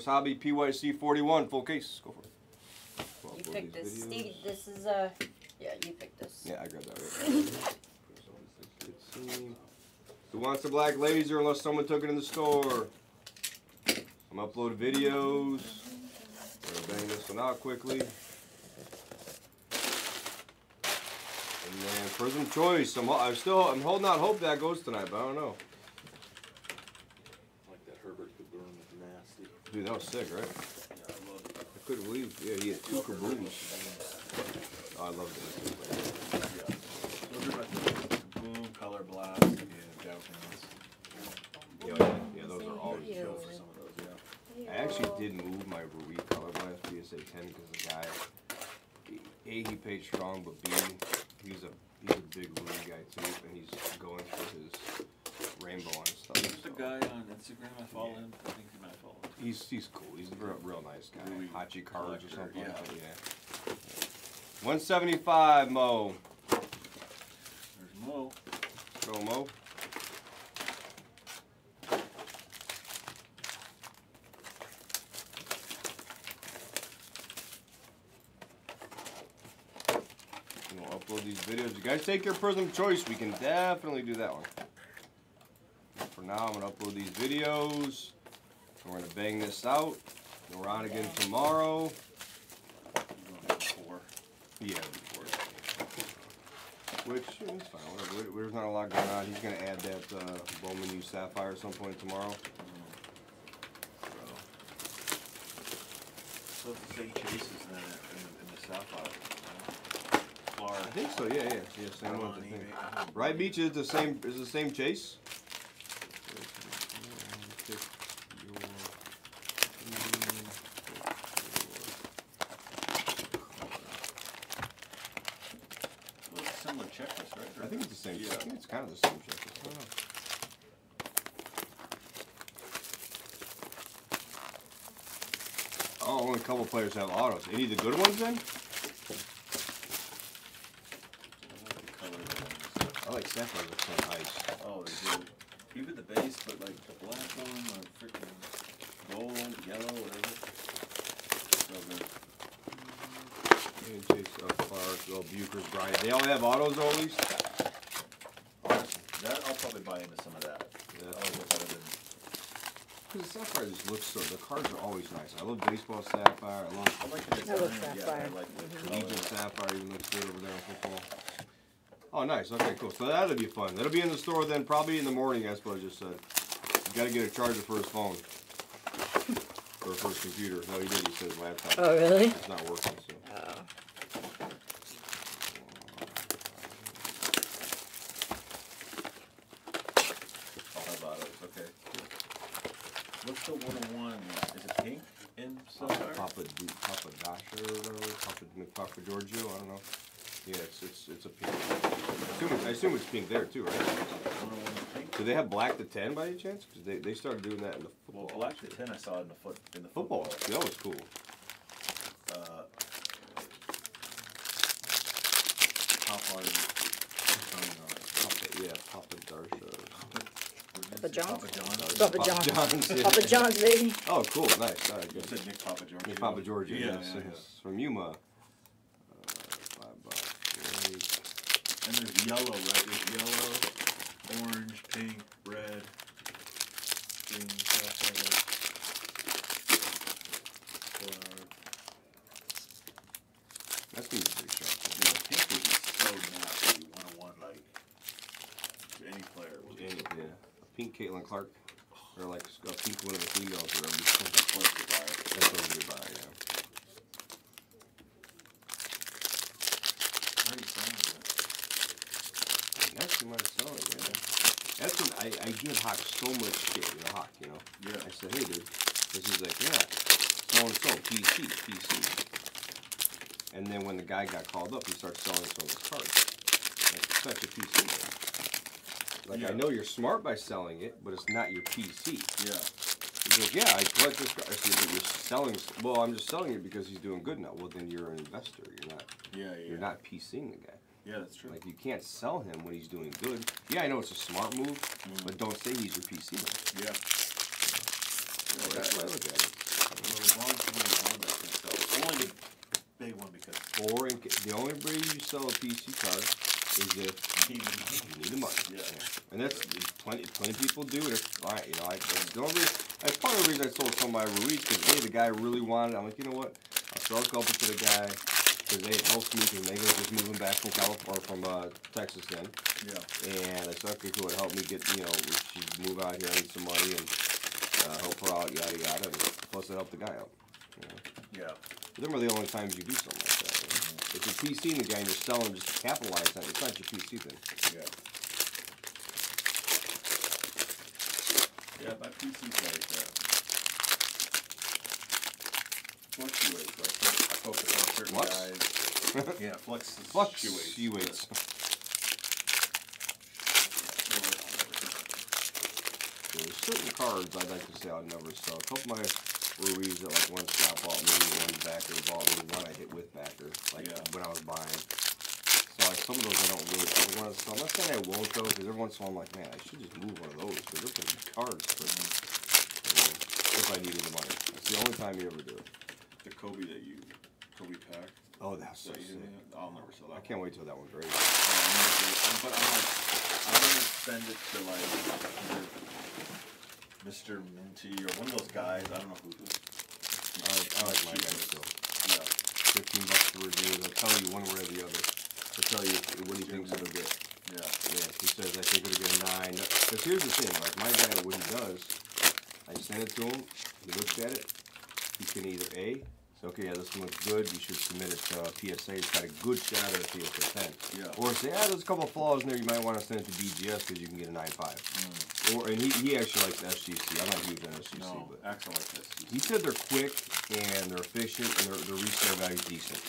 Campus Hobby PYC 41 full case. Go for it. Well, You picked this, videos. Steve. This is yeah, you picked this. Yeah, I grabbed that. Right. Who wants the black laser unless someone took it in the store? I'm uploading videos. I'm gonna bang this one out quickly. And then Prism Choice. I'm holding out hope that goes tonight, but I don't know. Like that Herbert Kaboom was nasty. Dude, that was sick, right? Yeah, I love it. I couldn't believe. Yeah, he had 2 kabooms. Oh, I love it. Yeah. Those are my favorites. Kaboom, Color Blast, and Jowkins. Yeah, those are always Video. shows. For some of those, yeah. I actually did move my Rui Color Blast PSA 10 because the guy, A, he paid strong, but B, he's a big Rui guy too, and he's going for his rainbow and stuff. There's a guy on Instagram, I follow him. I think you might follow him. He's cool. He's a real nice guy. Rui Hachi Cards or something. yeah. Like that, yeah. 175 Mo. There's Mo. Go Mo. We'll upload these videos. You guys take your Prism Choice. We can definitely do that one. For now, I'm going to upload these videos. We're going to bang this out. And we're on again tomorrow. He's going to 4. Yeah, before. Which is fine. Whatever. There's not a lot going on. He's going to add that Bowman U Sapphire at some point tomorrow. So it's the same chases then in the Sapphire. I think so. Yeah. Same ones. I think. Right Beach is the same. Is the same chase. Well, it's a similar checklist, right? I think it's the same. Yeah. I think it's kind of the same checklist. I don't know. Oh, only a couple players have autos. Any of the good ones then? I like Sapphire with some ice. Oh, they do. Even the base, but like the black one, or freaking gold, yellow, whatever. So good. And Chase Clark, Bucher's, Bryant. They all have autos though, at least? Awesome. That, I'll probably buy into some of that. Yeah. I like better than. Because the Sapphire just looks so, the cards are always nice. I love baseball Sapphire. I love I like the design. love Yeah, Sapphire. I like the Legion color. Sapphire, even looks good over there in football. Oh, nice. Okay, cool. So that'll be fun. That'll be in the store then, probably in the morning, that's what I just said. You gotta get a charger for his phone. Or for his computer. No, he did. He said his laptop. Oh, really? It's not working, so. Oh. I'll have autos, okay. What's the 101? Is it pink in Sapphire? Papa Dasher or whatever. Papa Giorgio, I don't know. Yeah, it's a pink. I assume it's pink there too, right? 101 pink? Do they have black to 10 by any chance? Because they started doing that in the Well, football. black to 10 I saw in the Football. Yeah, that was cool. How far is it? Papa Darsha. Papa John's? Papa John's? Papa John's. Yeah. Papa John's, baby. Oh, cool. Nice. All right, You good. said Nick Papa George. Nick Papa Giorgio. Yeah, Yes, yeah, yes. From Yuma. $5. Great. And there's yellow, right? There's yellow, orange, pink, red, green, sapphire, That's gonna be pretty sharp. yeah, pink would be so nasty. 101, like, to any player. Would be Yeah. A pink Caitlin Clark. Or like a pink one of the females or whatever. close to buy it. That's what we buy, yeah. How are you selling that? That's too much selling, man. That's when I give Hawk so much shit, Hawk, Yeah. I said, hey, dude. This is like, yeah, so-and-so, PC. And then when the guy got called up, he started selling some of his cards. Like, it's such a PC, man. Like, I know you're smart by selling it, but it's not your PC. Yeah. He's like, yeah, I collect this card. I said, but you're selling, well, I'm just selling it because he's doing good now. Well, then you're an investor. You're not PCing the guy. Yeah, that's true. Like, you can't sell him when he's doing good. Yeah, I know it's a smart move, but don't say he's your PC man. Yeah. That's the way I look at it. The only way you sell a PC card is if you need the money. Yeah. And that's plenty of people do it. It's fine, you know. That's part of the reason I sold some of my Ruiz, because the guy really wanted it. I'm like, you know what? I'll sell a couple to the guy because it helps me, because Megan's just moving back from Texas then. Yeah. And I said, okay, cool, it helped me get, you know, she move out here, I need some money, and help her out, yada yada. And plus, it helped the guy out. You know? Yeah. But them are the only times you do something like that. You know? If you're PCing the guy and you're selling just to capitalize on it, it's not your PC then. Yeah. Yeah, my PC's like fluctuates. Like I focus on certain Flux? guys. Yeah, fluctuates. Fluctuates. There's certain cards I'd like to say I'll never sell. A couple of my Ruiz that like one shop bought me, one backer bought me, one I hit with backer, like when I was buying. So like some of those I don't really ever want to sell. I'm not saying I won't though, because every once in a while I'm like, man, I should just move one of those, because they're pretty good cards. But, you know, if I needed the money. That's the only time you ever do it. The Kobe pack. Oh, that's so That you sick. did, I'll never sell that. I can't wait till that one breaks. But I'm like, I'm gonna send it to like Mr. Minty or one of those guys. I don't know who. I like my guys still. Yeah. $15 for reviews. I'll tell you one way or the other. I'll tell you what he thinks it'll get. Yeah. Yeah, he says I think it'll get a 9. Because here's the thing, like my guy, what he does, I send it to him, he looks at it, he can either A, say, okay, yeah, this one looks good, you should submit it to PSA, it's got a good shot at a PSA 10. Yeah. Or say, there's a couple of flaws in there, you might want to send it to BGS because you can get a 9.5. Or, and he actually likes FCC, I'm not huge on FCC, No, but actually like this. he said they're quick, and they're efficient, and their resale value's decent.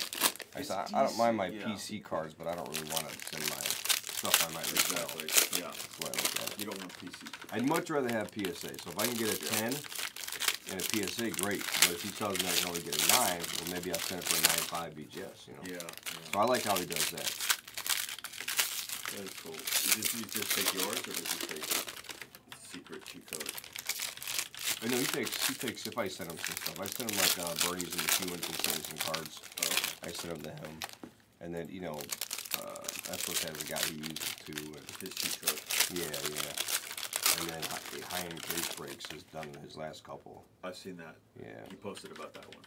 I said, I don't mind my PC cards, but I don't really want to send my stuff I might resell. Exactly. Yeah. That's why I look at it. You don't want PC. I'd much rather have PSA. So if I can get a 10 and a PSA, great. But if he tells me I can only get a 9, well, maybe I'll send it for a 9.5 BGS, you know? Yeah. So I like how he does that. That is cool. You just take yours, or does he take secret cheat code? I know he takes, if I send him some stuff. I send him like Bernie's and McEwen can send me some cards. I send them to him. And then, you know, Essos has a guy who uses it too. And His cheat code. yeah. And then High-End Case Breaks has done his last couple. I've seen that. Yeah. He posted about that one.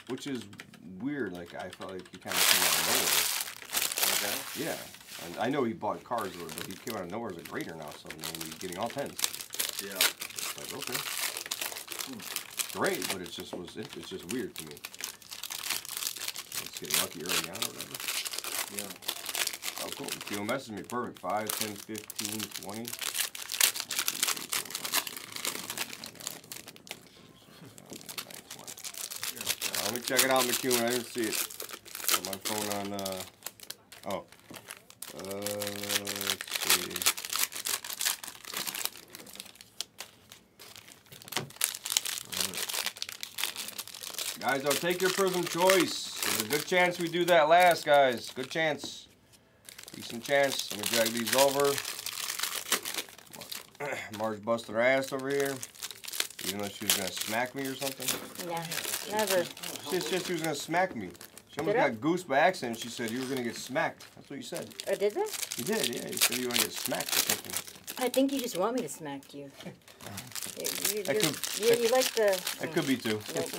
Which is weird, like I felt like he kind of came out of nowhere. Okay. Yeah. And I know he bought cars, but he came out of nowhere as a grader now, so I mean, he's getting all 10s. Yeah. It's like, okay. Great, but it's just weird to me. It's getting lucky early on or whatever. Yeah. Oh, cool. He'll message me perfect. 5, 10, 15, 20. Let me check it out, McEwen. I didn't see it. Got my phone on, let's see. Guys, I'll take your Prism choice. There's a good chance we do that last, guys. Good chance. Decent chance. Let me drag these over. Marge busted her ass over here. Even though she was going to smack me or something. Yeah, never. She said she was going to smack me. She almost got goose by accident. She said you were going to get smacked. That's what you said. Oh, did that? You did, yeah. You said you were going to get smacked or something. I think you just want me to smack you. You like the... That could be too. Nope.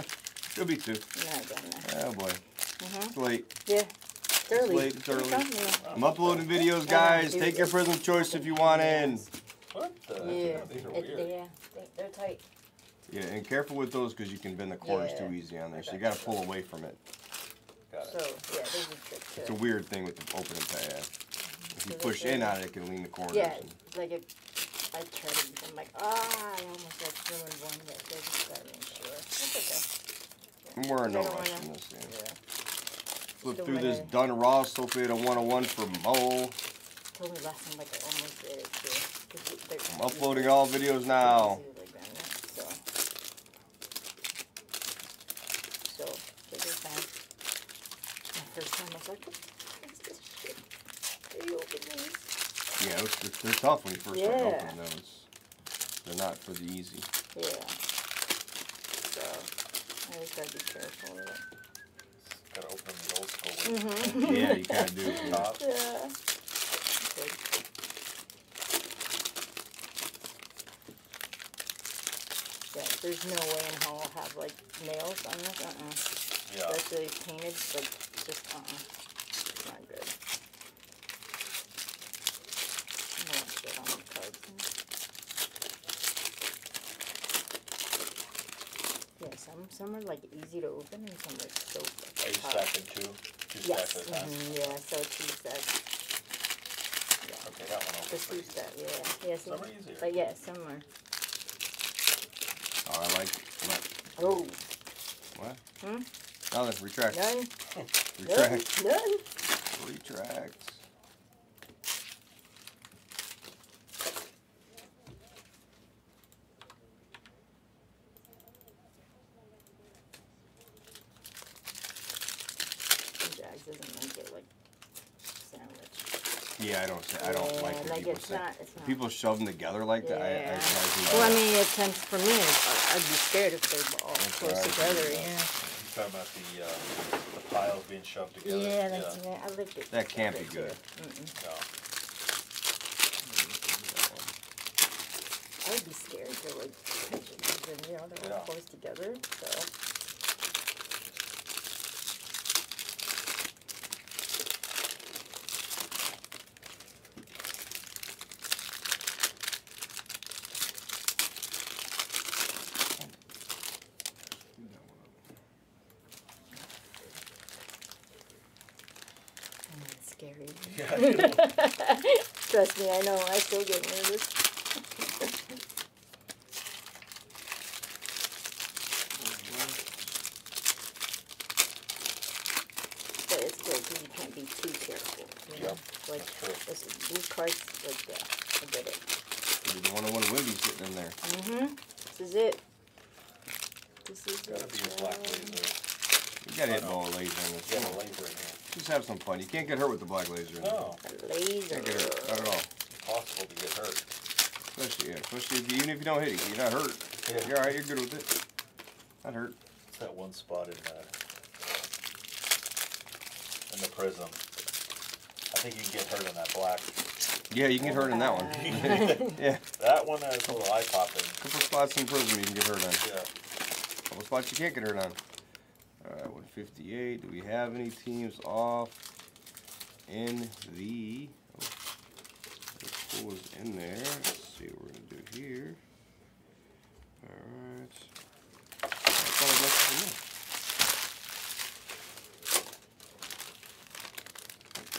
Could be too. No, I don't know. Oh boy. It's late. Yeah. It's early. It's late. It's early. Yeah. I'm uploading videos, guys. Take your Prism choice if you want in. What the? Yeah. These are weird. They're tight. Yeah, and careful with those because you can bend the corners too easy on there. So you got to pull away from it. Got So, it. yeah, there's a trick to It's a it. weird thing with the opening pad. If you So push they- in on it, it can lean the corners. Yeah, and- like I tried it before. I'm like, I almost like ruined one that they just got me sure. That's okay. And we're in no I don't rush wanna- in this thing. Yeah. Flip Still through this wanna- Dun Ross Sulfate 101 for Mo. Told me last time like I almost did it too. I'm uploading all videos now. So, take your time. My first time I was like, what is this shit? How do you open these? Yeah, they're tough when you first start Yeah. opening them. They're not for the easy. Yeah. So, I always gotta be careful with it. gotta open them the old school way. Mm-hmm. Yeah, you kind of do. Yeah. Top. Yeah. Good. Yeah, there's no way in hell I'll have like nails on this. Yeah. Especially painted, like just not good. I don't want shit on the cards. Yeah, some are like easy to open and some are so Are you tough. stacking two Yes. stacks at a time? Yeah, so two stacks. Yeah. Okay, that one The opens two pretty easy. stack, yeah. Yeah, Some are easier. But yeah, some are. Oh, I like. Oh, What? Hmm? Nothing. Retract. none. Retract. None. Retract. Jags doesn't make it like sandwich. Yeah, I don't say. I don't Yeah, like when like people it's say. not. It's not. People shove them together like that. Yeah. I Well, I mean, it tends for me. I'd be scared if they're all That's close right. together. Yeah. You're talking about the piles being shoved together? Yeah, that's yeah. I like it. That can't that be too. good. No. I would be scared to like, and, you know, they're all Yeah. close together. So. It's scary. Yeah. Trust me, I know. I still get nervous. But it's good because you can't be too careful. You know? Yep, Like that's true. these cards, like yeah, I get it. You don't want to Wimby sitting in there. Mm-hmm. This is it. This is Gotta it. be a black laser. You gotta hit ball laser in this. You got a laser in here. Just have some fun. You can't get hurt with the black laser. No, A laser. Can't get hurt. Not at all. impossible to get hurt. Especially, yeah. Especially if you, even if you don't hit it, you're not hurt. Yeah. You're alright. You're good with it. Not hurt. It's that one spot in the prism. I think you can get hurt on that black. Yeah, you can get hurt in that one. Yeah. That one has a little eye popping. Couple spots in prism you can get hurt on. Yeah. Couple spots you can't get hurt on. Alright, 158. Do we have any teams off in the... Oh, this was in there. Let's see what we're going to do here. Alright. I thought I left it in there.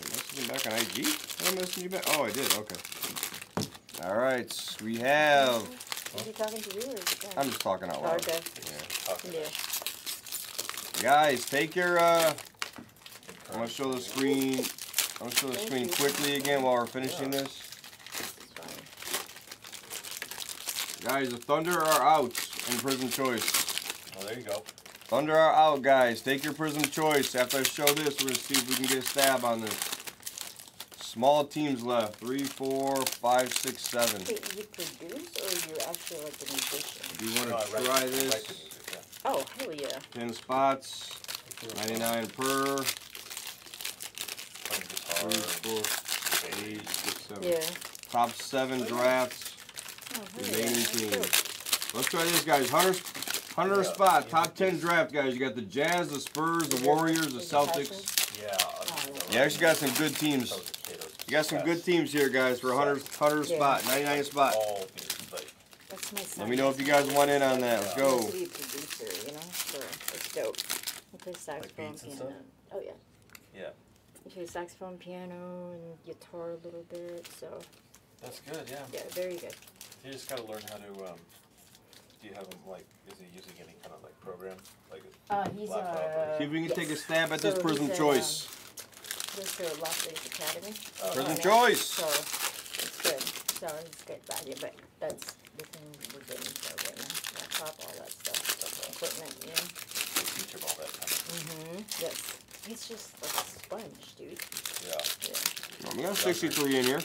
Messaging back on IG? Did I message you back? Oh, I did. Okay. Alright, we have... Is he talking to you or is he talking? I'm just talking out loud. Okay. Yeah. Okay. Yeah. Guys, take your, I'm gonna show the screen, quickly again while we're finishing this. It's fine. Guys, the Thunder are out in Prism Choice. Well, there you go. Thunder are out, guys. Take your Prism Choice. After I show this, we're gonna see if we can get a stab on this. Small teams left. 3, 4, 5, 6, 7. Wait, you produce or you're actually like a musician? Do you No, I wanna write- try I write this? the music, yeah. Oh, hell yeah. 10 spots, 99 per. Playing 3, guitar. 4, 8, 6, 7. Yeah. Top 7 drafts. Oh, hell Remaining yeah. teams. Cool. Let's try this, guys. 100 Yeah. spot, top 10 draft, guys. You got the Jazz, the Spurs, the Warriors, the Celtics. Yeah. You actually got some good teams. You got some good teams here, guys, for 100 spot, 99 spot. All these, like, That's my son. Let me know if you guys want in on that. Let's He go. wants to be a producer, you know? So it's dope. He plays saxophone, beats and piano. stuff? Oh, yeah. yeah. He plays saxophone, piano, and guitar a little bit, so That's good, yeah. yeah, very good. You just gotta learn how to, do you have him, like, is he using any kind of, like, program? Like a He's laptop or- See if we can take a stab at this So Prism he's, Choice. Goes to Las Vegas Academy. Prism now, Choice. So it's good. So it's good value, but that's the thing we're getting for right now. Laptop, all that stuff, equipment, you know. They teach him all that kind of, Yes. He's just like a sponge, dude. yeah. Yeah. We got 63 in here.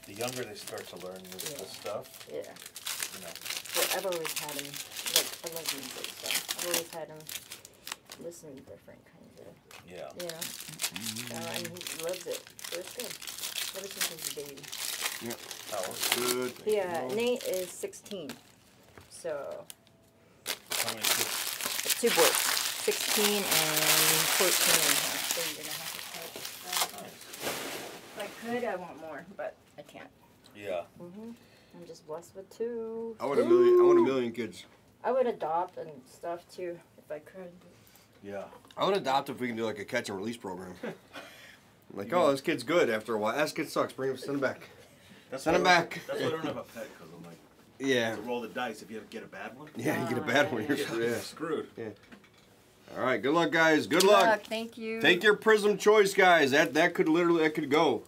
The younger they start to learn this stuff, Yeah. you know. Well, I've always had him, like, I love music, so I've always had him listen to different kinds of, Yeah. you know. So, and he loves it. So it's good. Ever since he was a baby. How old? Good. Yeah, Nate is 16. So, How many kids? 2 boys. 16 and 14 and a half. So you're gonna have to type. If I could, I want more, but I can't. Yeah. I'm just blessed with 2. I want a million. I want a million kids. I would adopt and stuff too if I could. Yeah. I would adopt if we can do like a catch and release program. Like, oh, this kid's good after a while. This kid sucks. Bring him, send him back. Send him back. That's why I don't have a pet, because I'm like, Yeah. to roll the dice. If you get a bad one, Yeah, you get a bad one. You're you're screwed. All right. Good luck, guys. Good luck. Thank you. Take your Prism choice, guys. That could literally go.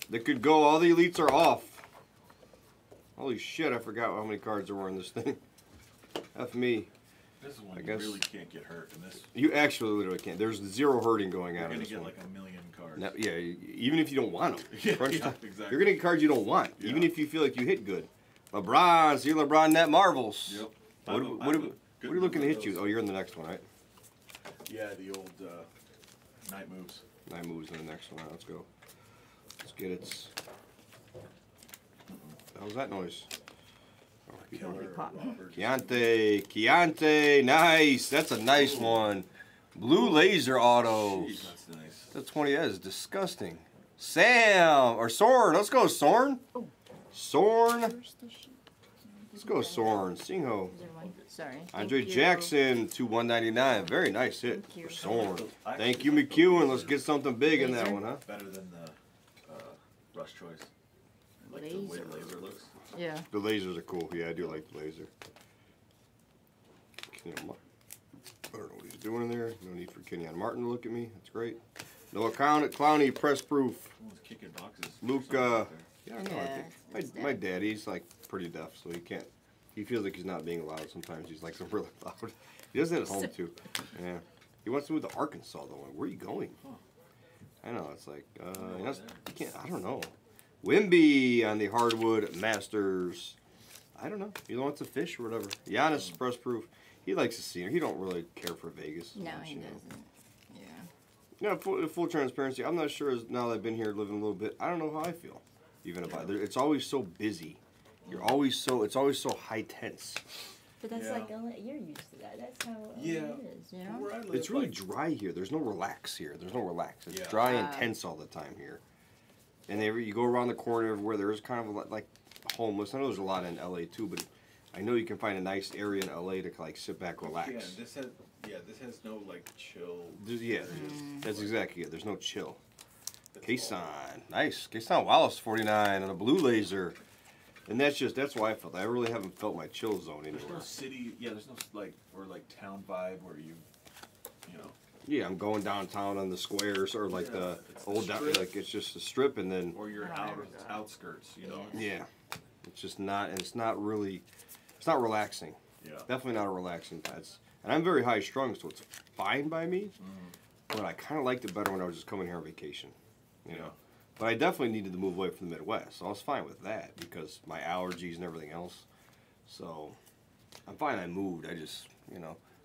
That could go. All the elites are off. Holy shit! I forgot how many cards there were in this thing. F me. This is when I you guess- really can't get hurt, and this You actually literally can't. There's 0 hurting going you're on in gonna this get one. like a million cards. No, yeah, even if you don't want them. Yeah, Crunch yeah, time. exactly. You're gonna get cards you don't want, Yeah. even if you feel like you hit good. LeBron, see LeBron net marvels. Yep. What, I have what, a what are good you looking to number hit of you? those. Oh, you're in the next one, right? Yeah, the old night moves. 9 moves in the next one. All right, let's go. Let's get it. How's that noise? Oh, keep going. Killer, pop. Robert. Chianti, nice. That's a nice one. Blue laser autos. Jeez, that's nice. That's 20. That is disgusting. Sam or Sorn. Let's go, Sorn. Sorn. Let's go, Sorn. Singho. Sorry. Andre Thank you. Jackson to 199. Very nice hit Thank you. for Sorn. I Thank you, actually like the McEwen. Let's lasers get something big in that Laser? one, huh? better than the rush choice. Like the way the laser looks. Yeah. The lasers are cool. Yeah, I do like the laser. Kenyon I don't know what he's doing in there. No need for Kenyon Martin to look at me. That's great. Noah Clowney, press proof. Someone's kicking boxes. Luke, Something out Yeah, I don't know. I Yeah, think his my daddy's like pretty deaf, so he can't. He feels like he's not being loud sometimes. He's like really loud. He does that at home too. Yeah. He wants to move to Arkansas though. Like, where are you going? Huh. I know. It's like know you why can't. I don't know. Wimby on the hardwood Masters. I don't know. He wants to fish or whatever. Giannis press proof. He likes the scenery. He don't really care for Vegas. No, much, he you know. doesn't. Yeah, Yeah. full transparency. I'm not sure now that I've been here living a little bit. I don't know how I feel, even about it. It's always so busy. It's always so high tense. But that's Yeah. like you're used to that. That's how Yeah. it is, you know. Where I live, It's really like, dry here. There's no relax here. There's no relax. It's Yeah. dry and Wow. tense all the time here. And you go around the corner everywhere. There's kind of a lot, like homeless. I know there's a lot in LA too, but I know you can find a nice area in LA to like sit back, relax. this has no like chill. Yeah, that's exactly it. There's no chill. Kason, nice. Kason Wallace 49 and a blue laser. And that's why I felt. I really haven't felt my chill zone There's no anywhere. city. Yeah, there's no like town vibe where you know. Yeah, I'm going downtown on the squares or like Yeah, the it's the old down, strip. like it's just a strip and then Or you're Oh, out there we go. outskirts. You know. yeah, it's just not. And it's not really. It's not relaxing. Yeah. Definitely not a relaxing pass. And I'm very high strung, so it's fine by me. But I kind of liked it better when I was just coming here on vacation. You know. Yeah. But I definitely needed to move away from the Midwest, so I was fine with that because my allergies and everything else. So I'm fine. I moved. I just,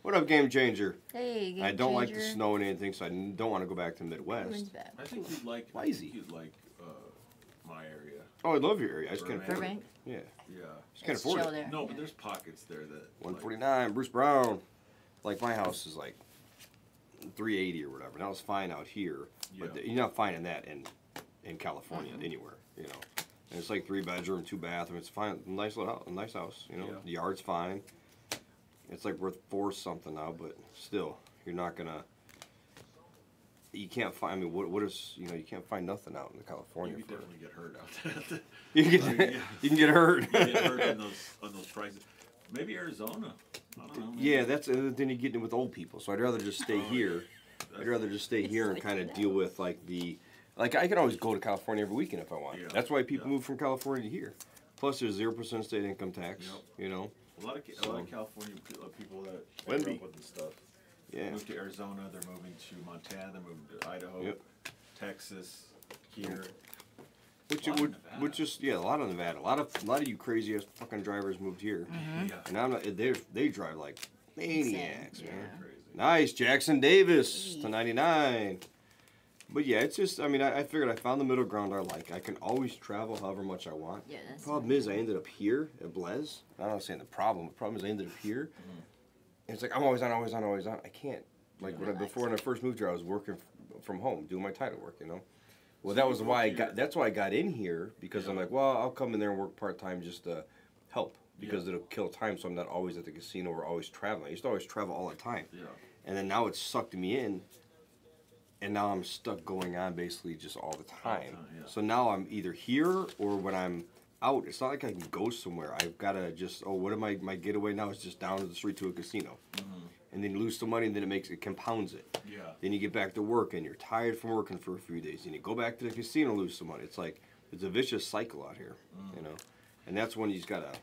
what up, Game Changer? Hey, Game I don't like the Changer. snow and anything, so I don't want to go back to the Midwest. Everyone's back. I think you'd like. Why I is think he? you'd like my area. Oh, I love your area. I just can't afford Burbank. it. Yeah, Yeah. just can't It's afford chill it. there. No, yeah. but there's pockets there that. 149, Bruce Brown. Like my house is like 380 or whatever. That was fine out here, but Yeah. you're not finding that in California anywhere. And it's like 3 bedroom, 2 bathroom. It's fine, nice little house, nice house. Yeah. The yard's fine. It's like worth 4 something now, but still, you're not gonna. You can't find. I mean, what is you can't find nothing out in California. You could For, definitely get hurt out there. you can get Yeah. you can get hurt. You get hurt on those prices. Maybe Arizona. I don't know. Maybe. Yeah, that's then you get in with old people. So I'd rather just stay here. I'd rather just stay here and kind of deal with like I can always go to California every weekend if I want. Yeah, That's why people yeah. move from California to here. Plus, there's 0% state income tax. Yep. A lot of So- California people that I Wendy. grew up with and stuff. Yeah. Moved to Arizona. They're moving to Montana. They're moving to Idaho, Yep. Texas, here. Which A lot of would, Nevada. which is a lot of Nevada. A lot of you crazy ass fucking drivers moved here, Yeah. and I'm not. They drive like Maniacs, Insane. man. Yeah. Crazy. Nice, Jackson Davis to 99. But yeah, it's just, I mean, I figured I found the middle ground I like. I can always travel however much I want. Yeah, that's Problem is, I ended up here at Blaise. I'm not saying the problem. The problem is I ended up here. And it's like, I'm always on, always on, always on. I can't. Like, before when I first moved here, I was working from home, doing my title work, you know? Well, that was why that's why I got in here, because I'm like, well, I'll come in there and work part-time just to help, because it'll kill time, so I'm not always at the casino or always traveling. I used to always travel all the time. Yeah. And then now it's sucked me in, and now I'm stuck going on basically just all the time. Yeah. So now I'm either here or when I'm out, it's not like I can go somewhere. I've got to just, what am I, my getaway now is just down to the street to a casino. And then you lose some money, and then it compounds it. Yeah. Then you get back to work, and you're tired from working for a few days. And you go back to the casino, lose some money. It's like, it's a vicious cycle out here, you know? And that's when you just got to,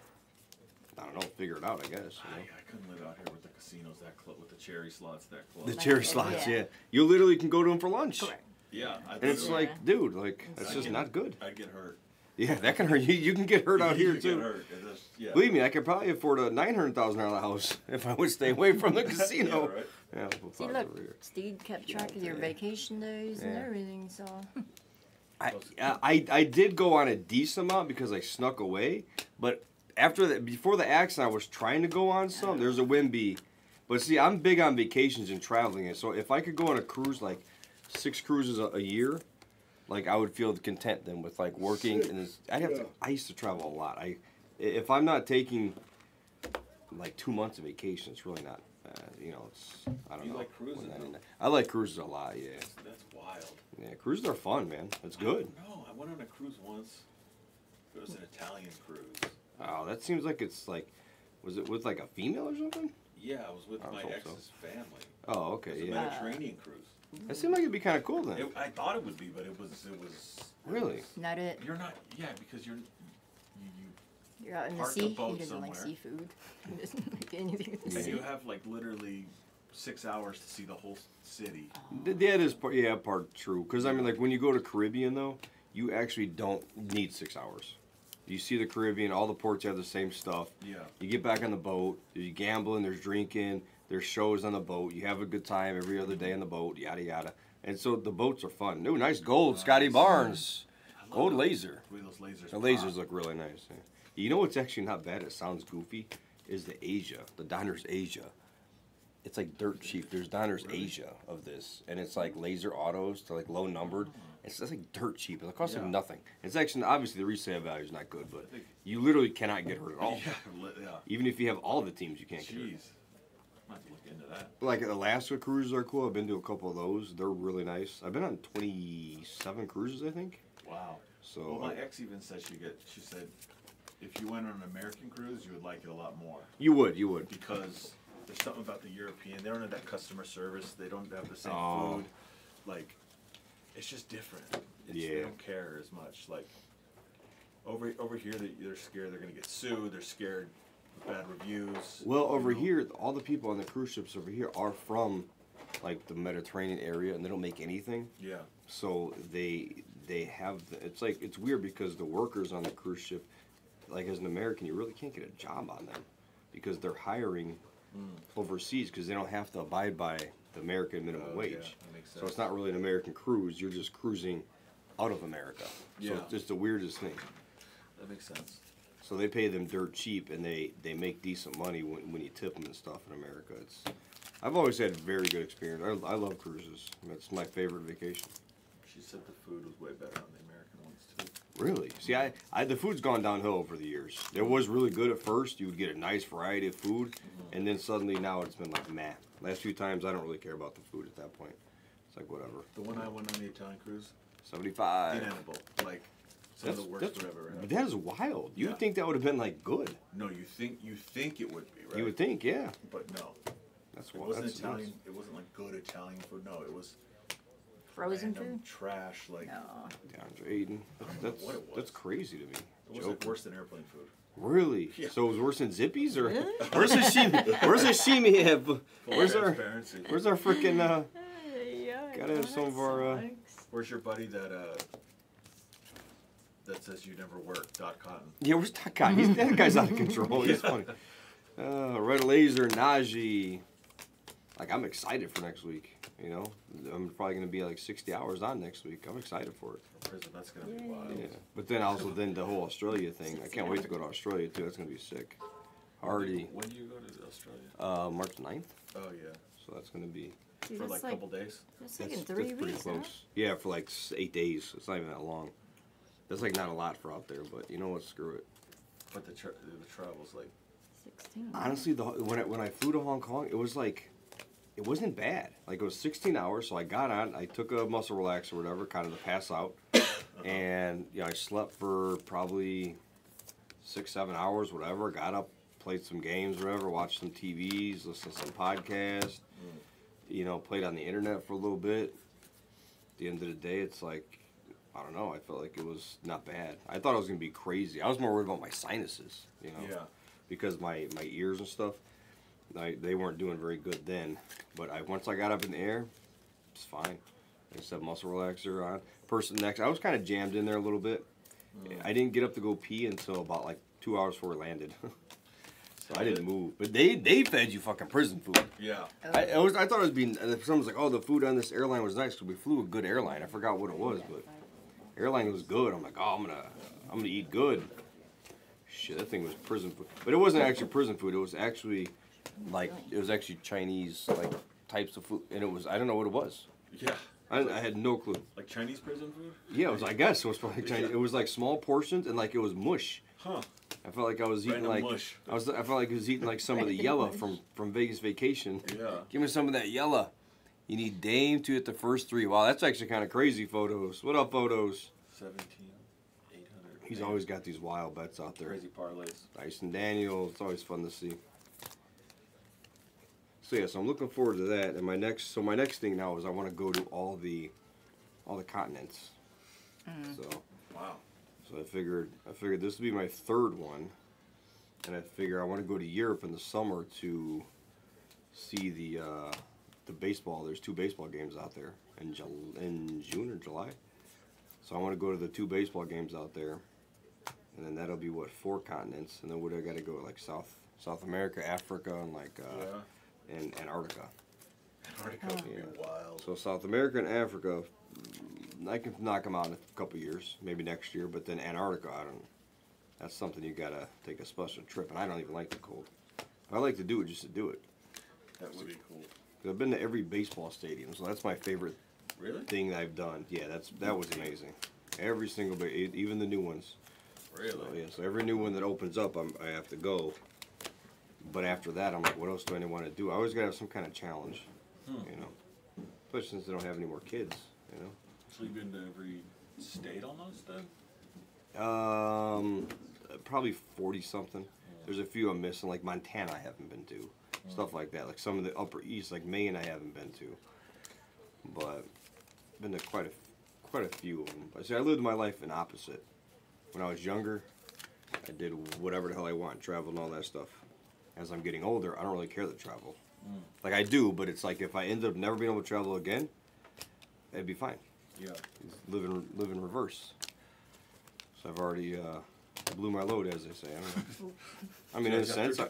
I don't know, figure it out, I guess. You know? I couldn't live out here with the casinos that close, with the cherry slots that close. The Like, cherry yeah. slots, yeah. You literally can go to them for lunch. Correct. Yeah. And it's Yeah. like, dude, like, that's I'd just get- not good. I'd get hurt. Yeah, that can hurt you. You can get hurt out here, You too. Get hurt. It just, yeah. Believe me, I could probably afford a $900,000 house if I would stay away from the casino. Yeah, right. Yeah, we'll See, talk look, over here. Steve kept track of your vacation days and Yeah. everything, so. I did go on a decent amount because I snuck away, but after that, before the accident, I was trying to go on some. There's a Wimby, but see, I'm big on vacations and traveling, and so if I could go on a cruise, like 6 cruises a year, like I would feel content then with like working, and I used to travel a lot. If I'm not taking like 2 months of vacation, it's really not. You know, it's I don't You know. like cruising, when that- huh? I like cruises a lot. Yeah, That's wild. yeah. Cruises are fun, man. It's good. No, I went on a cruise once. It was an Italian cruise. Oh, that seems like it's like, was it with like a female or something? Yeah, I was with I my hope so. ex's family. Oh, It okay, was a yeah. Mediterranean cruise. That seemed like it'd be kind of cool then. I thought it would be, but it was. Really? Not it. You're not. Yeah, because you You're out in the Park the sea. He boat doesn't like somewhere. seafood. He doesn't like anything with the and sea. you have like literally 6 hours to see the whole city. That is part true. Because I mean, like when you go to Caribbean though, you actually don't need 6 hours. You see the Caribbean, all the ports have the same stuff. Yeah. You get back on the boat, there's gambling, there's drinking, there's shows on the boat. You have a good time every other day on the boat, yada yada. And so the boats are fun. Ooh, nice gold, Scotty Barnes. I love Gold it. laser. The way those lasers. The lasers pop. look really nice. Yeah. You know what's actually not bad? It sounds goofy. Is the Asia, the Donner's Asia. It's like dirt cheap. There's Donner's Asia of this, and it's like laser autos to like low numbered. It's just like dirt cheap. It costs like Yeah. nothing. It's actually obviously the resale value is not good, but you literally cannot get hurt at all. Yeah. Even if you have all the teams, you can't get hurt. Jeez. Might have to look into that. Like Alaska cruises are cool. I've been to a couple of those. They're really nice. I've been on 27 cruises, I think. Wow. So Well, my ex even said she said, if you went on an American cruise, you would like it a lot more you would. because there's something about the European. They don't have that customer service. They don't have the same Oh. food. Like, it's just different. They Yeah. don't care as much. Like, over here, they're scared they're gonna get sued. They're scared of bad reviews. Well, over you know? here, all the people on the cruise ships over here are from like the Mediterranean area, and they don't make anything. Yeah. So they have it's weird because the workers on the cruise ship, like as an American, you really can't get a job on them because they're hiring overseas because they don't have to abide by the American minimum Oh, wage. yeah, that makes So sense. it's not really an American cruise. You're just cruising out of America. So Yeah. it's just the weirdest thing. That makes sense. So they pay them dirt cheap, and they make decent money when you tip them and stuff in America. I've always had very good experience. I love cruises. That's my favorite vacation. She said the food was way better on the American ones too. Really? See, I the food's gone downhill over the years. It was really good at first. You would get a nice variety of food, and then suddenly now it's been like meh. Last few times I don't really care about the food at that point. It's like whatever. The one I went on the Italian cruise, 75. inedible. Like some of the worst food I've ever but had. that is wild. You Yeah. would think that would have been like good. No, you think it would be, right? You would think, yeah. But no. That's It wild. wasn't That's Italian. nuts. It wasn't like good Italian food. No, it was Frozen random food? trash. Like No. DeAndre Ayton. That's what it was. that's crazy to me. it was like Joking. worse than airplane food. Really? Yeah. So it was worse than Zippies, or where's the sashimi? Where's the sashimi? Full Where's our transparency. where's our freaking Yeah, Gotta have some of our, Where's your buddy that says you never work? Dot Cotton. yeah? Where's that guy? That guy's out of control. He's funny. Red Laser, Najee. Like, I'm excited for next week. You know, I'm probably gonna be like 60 hours on next week. I'm excited for it. Prison, that's gonna be Yay. wild. Yeah, but then also then the whole Australia thing. I can't wait to go to Australia too. That's gonna be sick. Already, When do you go to Australia? March 9th. Oh yeah, So that's gonna be Dude, for that's like a couple days. That's like in 3 pretty weeks, huh? close. Yeah, for like 8 days. It's not even that long. That's like not a lot for out there, but you know what? Screw it. But the travel's like 16. Honestly, when I flew to Hong Kong, it was like, it wasn't bad. Like it was 16 hours, so I got on. I took a muscle relaxer or whatever, kind of to pass out, and you know I slept for probably 6-7 hours, whatever. Got up, played some games, or whatever, watched some TVs, listened to some podcasts. You know, played on the internet for a little bit. At the end of the day, it's like, I don't know. I felt like it was not bad. I thought it was gonna be crazy. I was more worried about my sinuses, you know. yeah. Because my ears and stuff, they weren't doing very good then. But once I got up in the air, it's fine. I just have muscle relaxer on. I was kind of jammed in there a little bit. I didn't get up to go pee until about like 2 hours before we landed. So I didn't move. But they fed you fucking prison food. Yeah. I thought it was being. Someone's like, oh, the food on this airline was nice because we flew a good airline. I forgot what it was, but airline was good. I'm like, oh, I'm gonna eat good. Shit, that thing was prison food. But it wasn't actually prison food. It was actually actually Chinese like types of food, and it was, I don't know what it was. Yeah. I had no clue. Like Chinese prison food? Yeah, it was. I guess it was probably Chinese. It was like small portions and like it was mush. Huh. I felt like I was eating Random like mush. I felt like I was eating like some of the yella from Vegas Vacation. Yeah. Give me some of that yella. You need Dame to hit the first 3. Wow, that's actually kind of crazy photos. What up, photos? 17,800. He's always got these wild bets out there. crazy parlays. Dyson Daniel, it's always fun to see. So yeah, so I'm looking forward to that. And my next thing now is I want to go to all the continents. So Wow. so I figured this would be my 3rd one, and I figure I want to go to Europe in the summer to see the baseball. There's 2 baseball games out there in June or July. So I want to go to the 2 baseball games out there, and then that'll be 4 continents, and then I got to go like South America, Africa, and like and Antarctica. Antarctica would be wild. So South America and Africa, I can knock them out in a couple years, maybe next year. But then Antarctica, that's something you gotta take a special trip, and I don't even like the cold. I like to do it just to do it. That would be cool. 'Cause I've been to every baseball stadium, so that's my favorite Really? thing that I've done. Yeah, that was amazing. Every single even the new ones. Really? So, yeah, so every new one that opens up, I have to go. But after that, I'm like, what else do I want to do? I always gotta have some kind of challenge, you know. Especially since they don't have any more kids, you know. So you've been to every state almost then? Probably 40 something. There's a few I'm missing, like Montana I haven't been to, stuff like that. Like some of the Upper East, like Maine I haven't been to, but been to quite a few of them. But see, I lived my life in opposite. When I was younger, I did whatever the hell I want, travel and all that stuff. As I'm getting older, I don't really care to travel. Like I do, but it's like if I end up never being able to travel again, it'd be fine. Yeah. Live in reverse. So I've already blew my load, as they say. I don't know. I mean, in a sense, I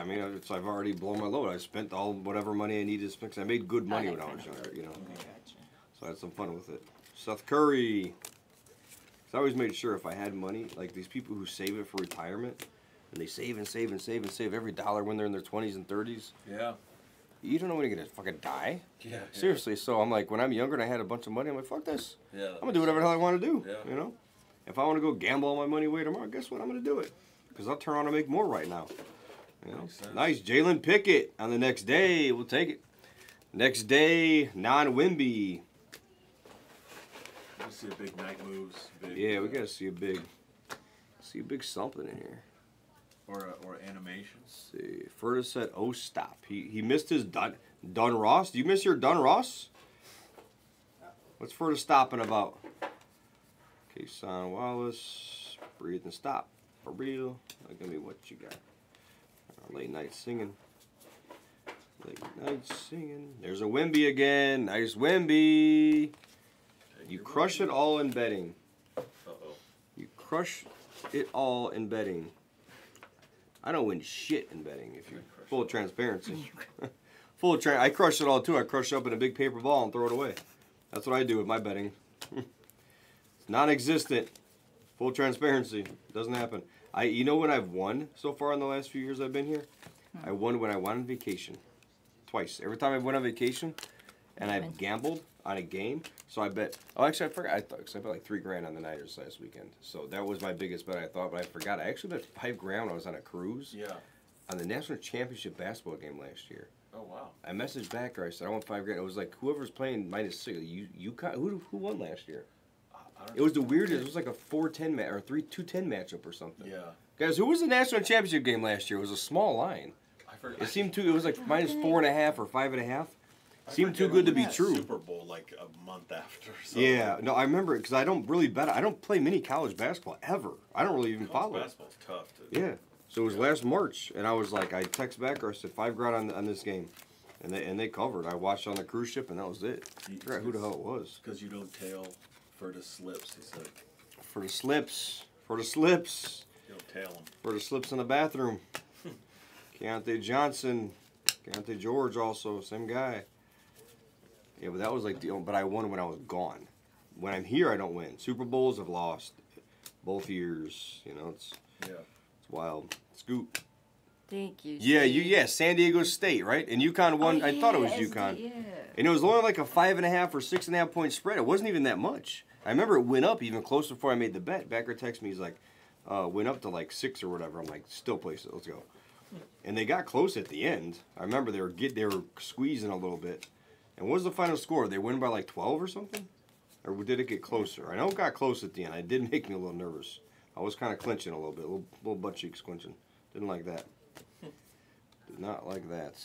mean, I've already blown my load. I spent all whatever money I needed to spend. 'Cause I made good money when I was younger, you know. So I had some fun with it. Seth Curry. 'Cause I always made sure if I had money, like these people who save it for retirement, and they save and save and save and save every dollar when they're in their 20s and 30s. Yeah. You don't know when you're gonna fucking die. Yeah. Seriously. So I'm like, when I'm younger and I had a bunch of money, I'm like, fuck this. Yeah. I'm gonna do whatever the hell I want to do. Yeah. You know, if I want to go gamble all my money away tomorrow, guess what? I'm gonna do it because I'll turn around and make more right now. You know, Makes sense. nice Jalen Pickett on the next day. We'll take it. Next day, non-Wimby. You see a big night moves. Big, Yeah, we gotta see a big something in here. or animation. Let's see, Furtis said, "Oh stop." He missed his Dun Ross. Do you miss your Dun Ross? What's Furtis stopping about? Okay, Son Wallace, breathe and stop for real. Give me what you got. Late night singing. Late night singing. There's a Wimby again. Nice Wimby. You crush it all in betting. Uh-oh. You crush it all in betting. I don't win shit in betting. If you're full of transparency, I crush it all too. I crush it up in a big paper ball and throw it away. That's what I do with my betting. It's non-existent. Full transparency. Doesn't happen. You know when I've won so far in the last few years I've been here? I won when I went on vacation. Twice. Every time I went on vacation and I've gambled on a game. So I bet, oh actually I forgot, I bet like $3,000 on the Niners last weekend. So that was my biggest bet I thought, but I forgot. I actually bet $5,000 when I was on a cruise. Yeah. On the national championship basketball game last year. Oh wow. I messaged back her, I said I want $5,000. It was like whoever's playing -6. UConn, who won last year? It was the weirdest. It was like a 4-10 match or 2-10 matchup or something. Yeah. Guys, who was the national championship game last year? It was a small line. I forgot. It seemed too. It was like -4.5 or 5.5. Seemed too good to be true. Super Bowl like a month after. So Yeah, no, I remember it because I don't really bet. I don't play many college basketball ever. I don't really even follow it. Basketball's tough. To, Yeah. So it was last March, and I was like, I text back or I said $5,000 on this game, and they covered. I watched on the cruise ship, and that was it. I forgot who the hell it was. Because you don't tail for the slips, he said. For the slips. For the slips. You don't tail them. For the slips in the bathroom. Keontae Johnson. Keontae George also. Same guy. Yeah, but that was like but I won when I was gone. When I'm here, I don't win. Super Bowls I've lost both years. You know, it's wild. Scoop. Thank you. Yeah, San Diego State, right? And UConn won. I thought it was UConn. Yeah. And it was only like a 5.5 or 6.5 point spread. It wasn't even that much. I remember it went up even closer before I made the bet. Backer texted me, he's like, went up to like 6 or whatever. I'm like, still place it. Let's go. And they got close at the end. I remember they were squeezing a little bit. And what was the final score? They win by like 12 or something? Or did it get closer? I know it got close at the end. It did make me a little nervous. I was kind of clenching a little bit, little butt cheeks clenching. Didn't like that. Did not like that.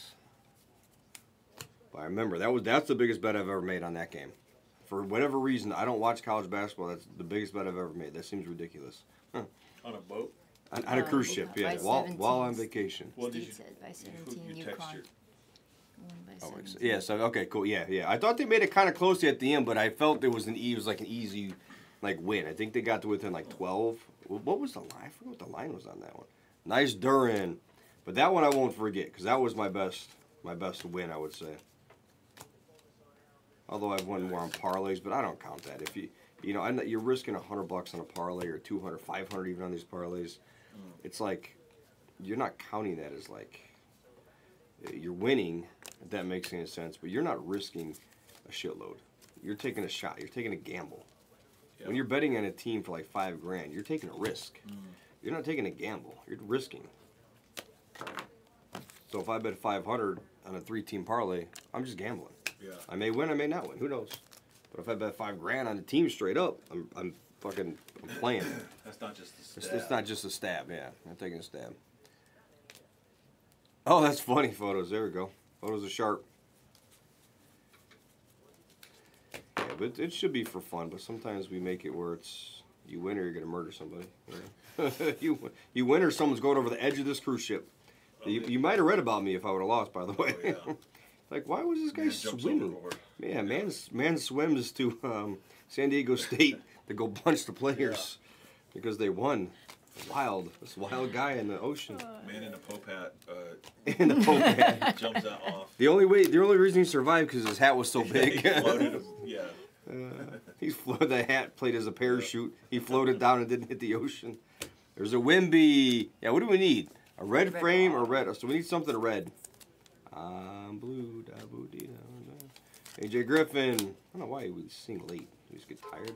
But I remember that's the biggest bet I've ever made on that game. For whatever reason, I don't watch college basketball. That's the biggest bet I've ever made. That seems ridiculous. On a boat? On a cruise ship, yeah, while on vacation. What did you said by 17, you text UConn. your, Won by 17. Yeah, so okay, cool. Yeah. I thought they made it kind of close at the end, but I felt it was an easy like win. I think they got to within like 12. What was the line? I forget what the line was on that one. Nice Duran. But that one I won't forget because that was my best win, I would say. Although I've won more on parlays, but I don't count that. If you're risking $100 on a parlay or 200, 500 even on these parlays. It's like you're not counting that as like you're winning, if that makes any sense, but you're not risking a shitload. You're taking a shot. You're taking a gamble. Yeah. When you're betting on a team for like $5,000, you're taking a risk. You're not taking a gamble. You're risking. So if I bet 500 on a 3-team parlay, I'm just gambling. Yeah. I may win, I may not win. Who knows? But if I bet $5,000 on a team straight up, I'm playing. That's not just a stab. It's not just a stab. Yeah, I'm taking a stab. Oh, that's funny photos. There we go. Photos are sharp. Yeah, but it should be for fun. But sometimes we make it where it's you win or you're gonna murder somebody. Yeah. you win or someone's going over the edge of this cruise ship. You might have read about me if I would have lost, by the way. Oh, yeah. Like, why was this guy swimming? Yeah, man swims to San Diego State to go punch the players because they won. This wild guy in the ocean. Man in a Pope hat. In the Pope hat. Jumps out off. The only reason he survived because his hat was so big. He floated. He floated. The hat played as a parachute. He floated down and didn't hit the ocean. There's a Wimby. Yeah, what do we need? A red frame or red? So we need something red. Blue. AJ Griffin. I don't know why he would sing late. He just get tired.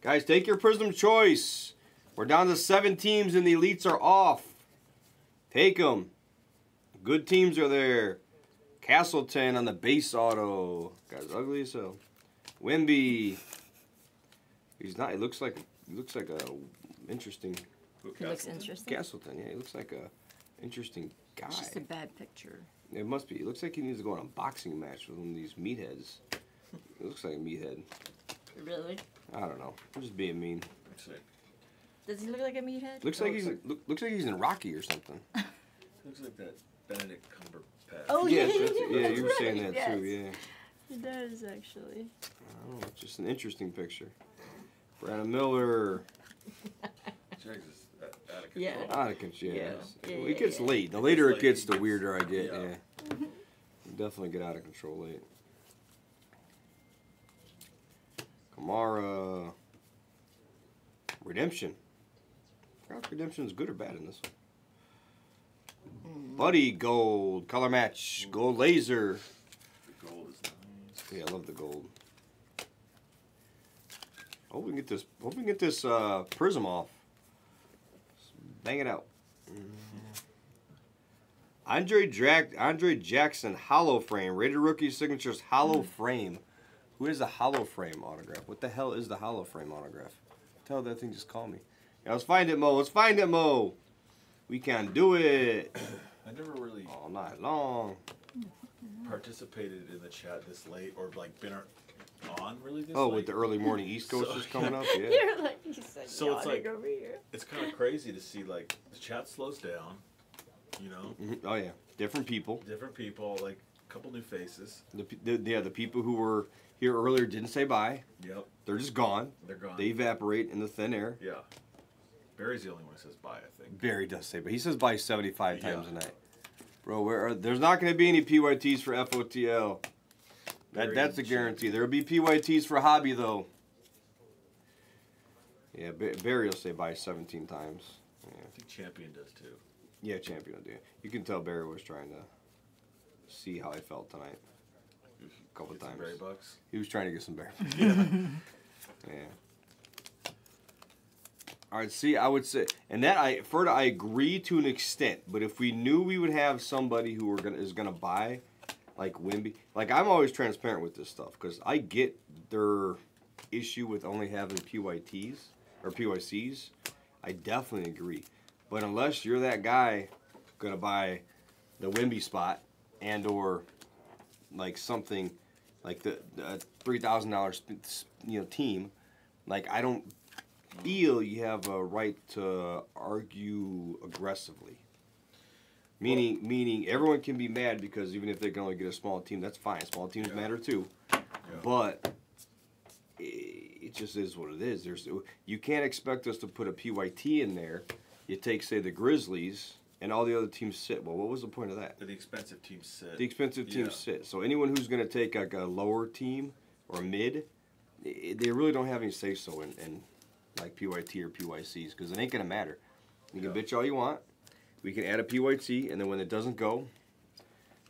Guys, take your Prism choice. We're down to 7 teams and the elites are off. Take them. Good teams are there. Castleton on the base auto. Guy's ugly as hell. Wimby. He's not. He looks like a interesting. He looks interesting. Castleton. Yeah, he looks like a interesting guy. It's just a bad picture. It must be. It looks like he needs to go on a boxing match with one of these meatheads. It looks like a meathead. Really? I don't know. I'm just being mean. Does he look like a meathead? Looks like he's in Rocky or something. Looks like that Benedict Cumberbatch. Oh yeah, yeah, you were saying that yes. too. Yeah. He does actually. I don't know. It's just an interesting picture. Brandon Miller. out of Yeah. control. Out of control. Yeah. Yeah, It gets yeah. late. The later it late, gets, it the gets- weirder I get. yeah. Yeah. Definitely get out of control late. Kamara. Redemption. I forgot if Redemption is good or bad in this one. Buddy Gold. Color match. Gold laser. The gold is nice. Yeah, I love the gold. Hope we can get this. Hope we can get this prism off. Bang it out. Andre Jackson hollow frame. Rated rookie signatures hollow frame. Who is a hollow frame autograph? What the hell is the hollow frame autograph? Tell that thing just call me. Yeah, let's find it, Mo. Let's find it, Mo. We can do it I never really all night long. participated in the chat this late or like been on really this Oh, late. with the early morning East Coast So- just coming up, yeah. You're like, you said So it's yawning like- over here. It's kind of crazy to see like the chat slows down, you know, Mhm. Oh yeah, different people. different people, like a couple new faces. The people who were here earlier didn't say bye. Yep, They're just gone. they're gone. They evaporate in the thin air. Yeah, Barry's the only one who says bye, I think. Barry does say, but he says bye 75 times Yeah. a night. Bro, there's not going to be any PYTs for FOTL. Barry That's a and guarantee. There will be PYTs for hobby though. Yeah, Barry will say bye 17 times. Yeah, I think Champion does too. yeah, champion will do. You can tell Barry was trying to see how I felt tonight. A couple Get some times. Barry bucks. He was trying to get some Barry. Yeah. All right. See, I would say, and that I agree to an extent. But if we knew we would have somebody who is gonna buy, like Wimby, like I'm always transparent with this stuff because I get their issue with only having PYTs or PYCs. I definitely agree. But unless you're that guy gonna buy the Wimby spot and or like something like the $3,000 team, like I don't feel you have a right to argue aggressively. Meaning everyone can be mad because even if they can only get a small team, that's fine. Small teams matter too. Yeah. But it just is what it is. You can't expect us to put a PYT in there. You take, say, the Grizzlies, and all the other teams sit. Well, what was the point of that? The expensive teams sit. The expensive teams Yeah. sit. So anyone who's going to take like a lower team or mid, they really don't have any say-so in like PYT or PYCs because it ain't going to matter. You can Yeah. bitch all you want. We can add a PYT, and then when it doesn't go,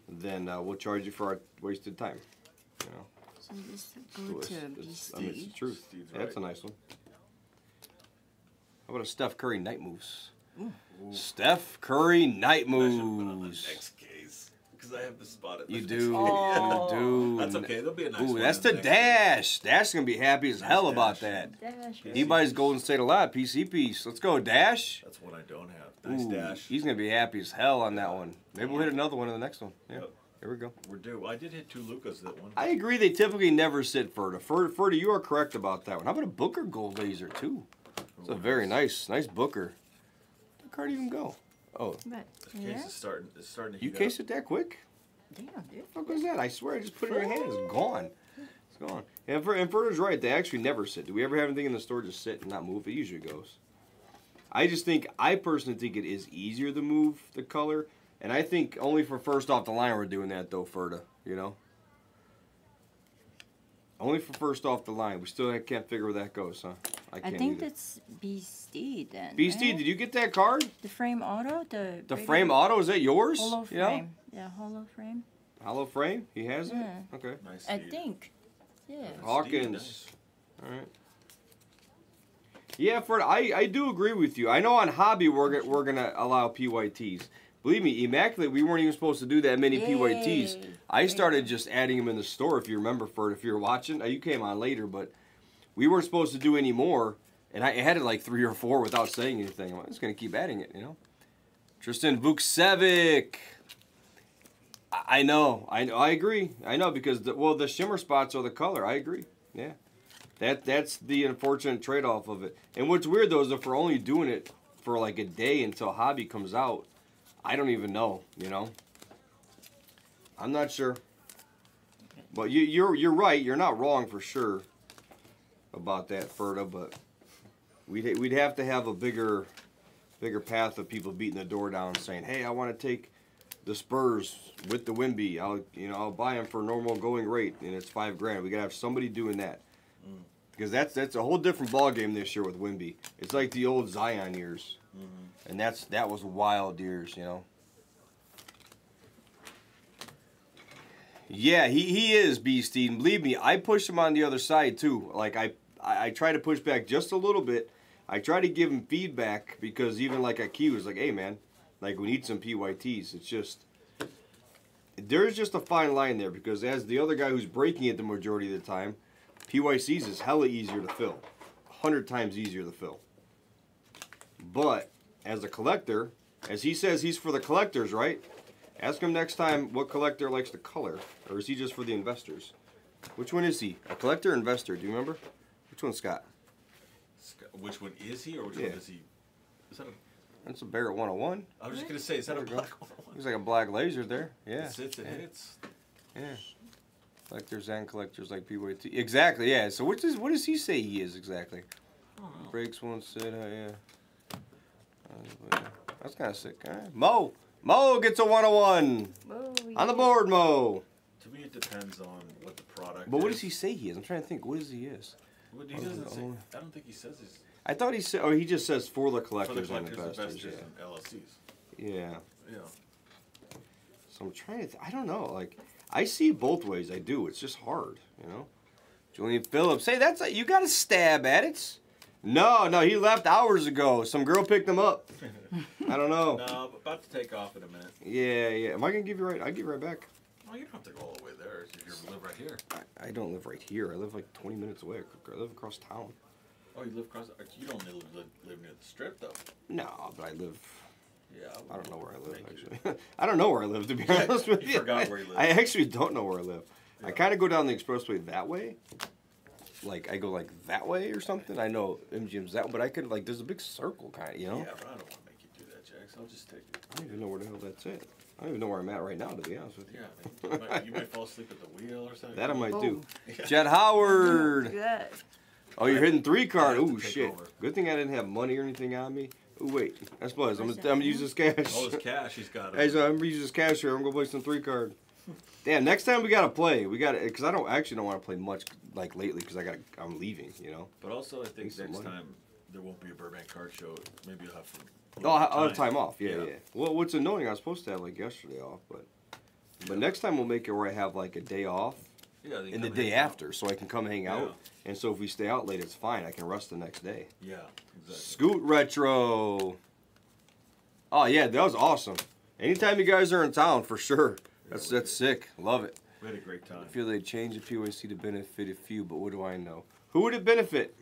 then we'll charge you for our wasted time. You know? So this So go it's to the Beastie. truth. Steve's That's a right. nice one. How about a Steph Curry night moves? Ooh. Steph Curry night I should put on the moves. next case because I have the spot at the You next do. case. Oh. You do. That's okay. There'll be a nice Ooh, one that's in the next Dash. Dash gonna be happy as Nice hell about Dash. that. Dash, Yeah. He buys Golden State a lot. PC piece. Let's go, Dash. That's one I don't have. Nice Ooh, Dash. He's gonna be happy as hell on that one. Maybe we'll hit another one in the next one. Yeah. Yep. Here we go. We're due. I did hit 2 Lucas that one. I agree. They typically never sit Ferda. Ferda, you are correct about that one. How about a Booker Gold Laser too? It's a very nice Booker. Where'd the card even go? Oh, But This yeah, case is starting to you heat cased up. it that quick? damn, dude. What the fuck was that? I swear, I just put it in your hand. It's gone. It's gone. And Ferda's right. They actually never sit. Do we ever have anything in the store just sit and not move? It usually goes. I personally think it is easier to move the color. And I think only for first off the line we're doing that though, Ferda. You know? Only for first off the line. We still can't figure where that goes, huh? I can't think either. that's Beastie then. Beastie, right? did you get that card? The frame auto, the The regular frame auto, is that yours? hollow You know? frame. Yeah, hollow frame. Hollow frame? He has it? Yeah. Okay. Nice I Steve. think. Yeah. Nice Hawkins. Steve, All right. Yeah, Fred, I do agree with you. I know on hobby we're gonna allow PYTs. Believe me, Immaculate, we weren't even supposed to do that many PYTs. Yay. I started just adding them in the store. If you remember, Fred, if you're watching, you came on later, but we weren't supposed to do any more. And I had it like 3 or 4 without saying anything. I'm just gonna keep adding it, you know. Tristan Vukcevic. I know. I agree. I know because the shimmer spots are the color. I agree. Yeah. That's the unfortunate trade-off of it. And what's weird though is if we're only doing it for like a day until hobby comes out, I don't even know, you know. I'm not sure. But you're right. You're not wrong for sure about that, Ferda. But we'd have to have a bigger bigger path of people beating the door down, saying, "Hey, I want to take the Spurs with the Wimby. I'll buy them for normal going rate, and it's $5,000." We gotta have somebody doing that, because that's a whole different ball game this year with Wimby. It's like the old Zion years, and that was wild years, you know. Yeah, he is beastie, and believe me, I push him on the other side too. Like I try to push back just a little bit. I try to give him feedback, because even like at Q was like, "Hey man, like we need some PYTs." It's just, there's just a fine line there, because as the other guy who's breaking it the majority of the time, PYCs is hella easier to fill, 100 times easier to fill. But as a collector, as he says he's for the collectors, right? Ask him next time what collector likes to color, or is he just for the investors? Which one is he? A collector or investor? Do you remember? Which one's Scott? Which one is he, or which Yeah. one is he? Is that a, That's a Barrett 101. I was just gonna say, is that a There we go. black one? Looks like a black laser there. Yeah. It hits. Yeah. Collectors and collectors like PYT. Exactly, yeah. So what does he say he is exactly? I don't know. Breaks one said, yeah. That's kind of sick. All right. Mo gets a 101. Whoa, On the board, Mo. To me, it depends on what the product. But what is. does he say he is? I'm trying to think. What does he is? What, he doesn't say. I don't think he says he's I thought he said. Oh, he just says for the for the collectors and collectors, investors. investors, and LLCs. Yeah. Yeah. So I'm trying to. I don't know. Like, I see it both ways. I do. It's just hard, you know. Julian Phillips. Hey, that's you got to stab at it. No, he left hours ago. Some girl picked him up. I don't know. No, I'm about to take off in a minute. Yeah. Am I gonna give you right? I'll give you right back. Oh, you don't have to go all the way there. You live right here. I don't live right here. I live like 20 minutes away. I live across town. Oh, you live across. You don't live near the strip, though. No, but I live. Yeah. I don't know where I live Thank you. actually. I don't know where I live, to be honest with you. You forgot where you live. I actually don't know where I live. I Yeah. kind of go down the expressway that way. Like I go like that way or something. I know MGM's that, but I could like there's a big circle kind of, you know. Yeah, but I don't want to make you do that, Jax. I'll just take it. I don't even know where the hell that's at. I don't even know where I'm at right now, to be honest with you. Yeah, you might fall asleep at the wheel or something. That I might do. Yeah. Jet Howard. Good. Oh, you're hitting 3 card. I have to Ooh, take shit. over. Good thing I didn't have money or anything on me. Ooh, wait. That's Buzz. I'm gonna use this cash. Oh, it's cash. He's got it. Hey, so I'm gonna use this cash here. I'm gonna play some 3 card. Damn, next time we gotta play. We gotta, cause I don't want to play much like lately, cause I'm leaving. You know. But also, I think Need some next money. time there won't be a Burbank card show. Maybe you'll have some. Oh, I'll have time off. Yeah. Well, what's annoying? I was supposed to have like yesterday off, but next time we'll make it where I have like a day off Yeah. and the day after, so I can come hang out. And so if we stay out late, it's fine. I can rest the next day. Yeah. Exactly. Scoot Retro. Oh yeah, that was awesome. Anytime you guys are in town, for sure. That's sick. Love it. We had a great time. I feel they changed the PYC to benefit a few, but what do I know? Who would it benefit?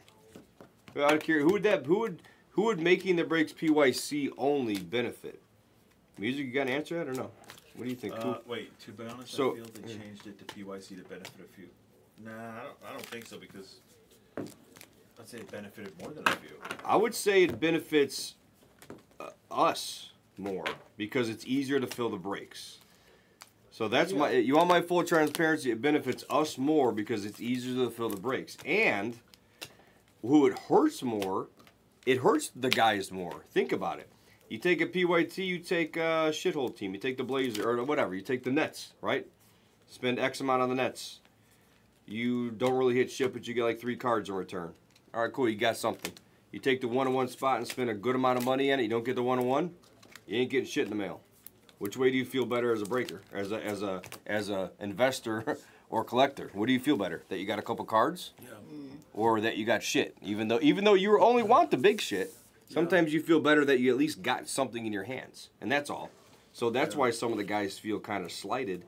Out of curiosity, who would making the breaks PYC only benefit? Music, you got an answer that or no? What do you think? Wait, to be honest, So- I feel they changed it to PYC to benefit a few. Nah, I don't think so, because I'd say it benefited more than a few. I would say it benefits us more because it's easier to fill the breaks. So that's you want my full transparency. It benefits us more because it's easier to fill the breaks. And who it hurts more, it hurts the guys more. Think about it. You take a PYT, you take a shithole team, you take the Blazer or whatever, you take the Nets, right? Spend X amount on the Nets. You don't really hit shit, but you get like 3 cards in return. All right, cool. You got something. You take the 1-on-1 spot and spend a good amount of money on it. You don't get the 1-on-1. You ain't getting shit in the mail. Which way do you feel better as a breaker, as a investor or collector? What do you feel better? That you got a couple cards, Yeah. or that you got shit? Even though you only want the big shit, sometimes you feel better that you at least got something in your hands, and that's all. So that's why some of the guys feel kind of slighted,